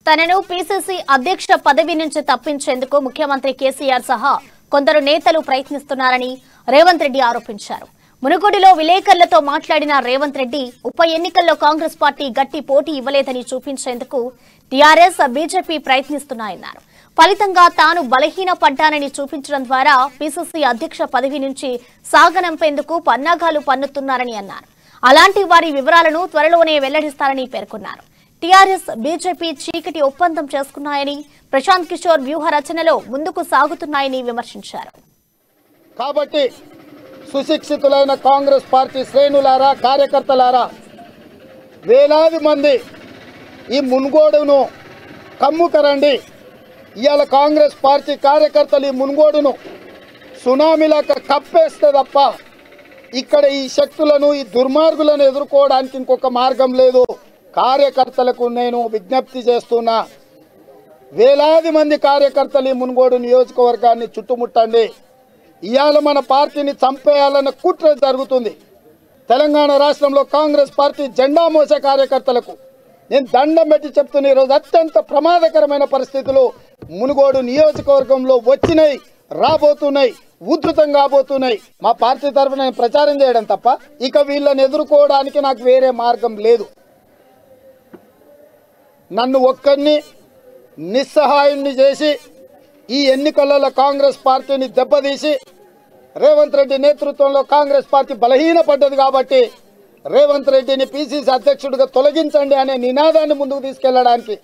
తనను పీసీసీ అధ్యక్ష పదవి నుంచి తప్పించేందుకు ముఖ్యమంత్రి కేసీఆర్ సహా కొందరు నేతలు ప్రయత్నిస్తున్నారని రేవంత్ రెడ్డి ఆరోపించారు. మునుగోడులో విలేకరులతో మాట్లాడిన రేవంత్ రెడ్డి ఉప ఎన్నికల్లో కాంగ్రెస్ పార్టీ గట్టి పోటీ ఇవ్వలేదని చూపించేందుకు టీఆర్ఎస్ బీజేపీ ప్రయత్నిస్తున్నాయన్నారు. ఫలితంగా తాను బలహీనపడ్డానని చూపించడం ద్వారా పీసీసీ అధ్యక్ష పదవి నుంచి సాగనంపేందుకు పన్నాగాలు పన్నుతున్నారని అన్నారు. అలాంటి వారి వివరాలను త్వరలోనే వెల్లడిస్తారని పేర్కొన్నారు. టీఆర్ఎస్ బీజేపీ చీకటి ఒప్పందం చేసుకున్నాయని, ప్రశాంత్ కిషోర్ వ్యూహ రచనలో ముందుకు సాగుతున్నాయని విమర్శించారు. కాబట్టి సుశిక్షితులైన కాంగ్రెస్ పార్టీ శ్రేణులారా, కార్యకర్తలారా, వేలాది మంది ఈ మునుగోడును కమ్ముకరండి. ఇవాళ కాంగ్రెస్ పార్టీ కార్యకర్తలు ఈ మునుగోడును సునామీలాగా కప్పేస్తే తప్ప ఇక్కడ ఈ శక్తులను, ఈ దుర్మార్గులను ఎదుర్కోవడానికి ఇంకొక మార్గం లేదు. కార్యకర్తలకు నేను విజ్ఞప్తి చేస్తున్నా, వేలాది మంది కార్యకర్తలు ఈ మునుగోడు నియోజకవర్గాన్ని చుట్టుముట్టండి. ఇవాళ మన పార్టీని చంపేయాలన్న కుట్ర జరుగుతుంది. తెలంగాణ రాష్ట్రంలో కాంగ్రెస్ పార్టీ జెండా మోసే కార్యకర్తలకు నేను దండం పెట్టి చెప్తున్నా, ఈరోజు అత్యంత ప్రమాదకరమైన పరిస్థితులు మునుగోడు నియోజకవర్గంలో వచ్చినాయి, రాబోతున్నాయి, ఉధృతం కాబోతున్నాయి. మా పార్టీ తరఫున నేను ప్రచారం చేయడం తప్ప ఇక వీళ్ళని ఎదుర్కోవడానికి నాకు వేరే మార్గం లేదు. నన్ను ఒక్కరిని నిస్సహాయుణ్ణి చేసి ఈ ఎన్నికలలో కాంగ్రెస్ పార్టీని దెబ్బతీసి రేవంత్ రెడ్డి నేతృత్వంలో కాంగ్రెస్ పార్టీ బలహీనపడ్డది కాబట్టి రేవంత్ రెడ్డిని పీసీసీ అధ్యక్షుడిగా తొలగించండి అనే నినాదాన్ని ముందుకు తీసుకెళ్లడానికి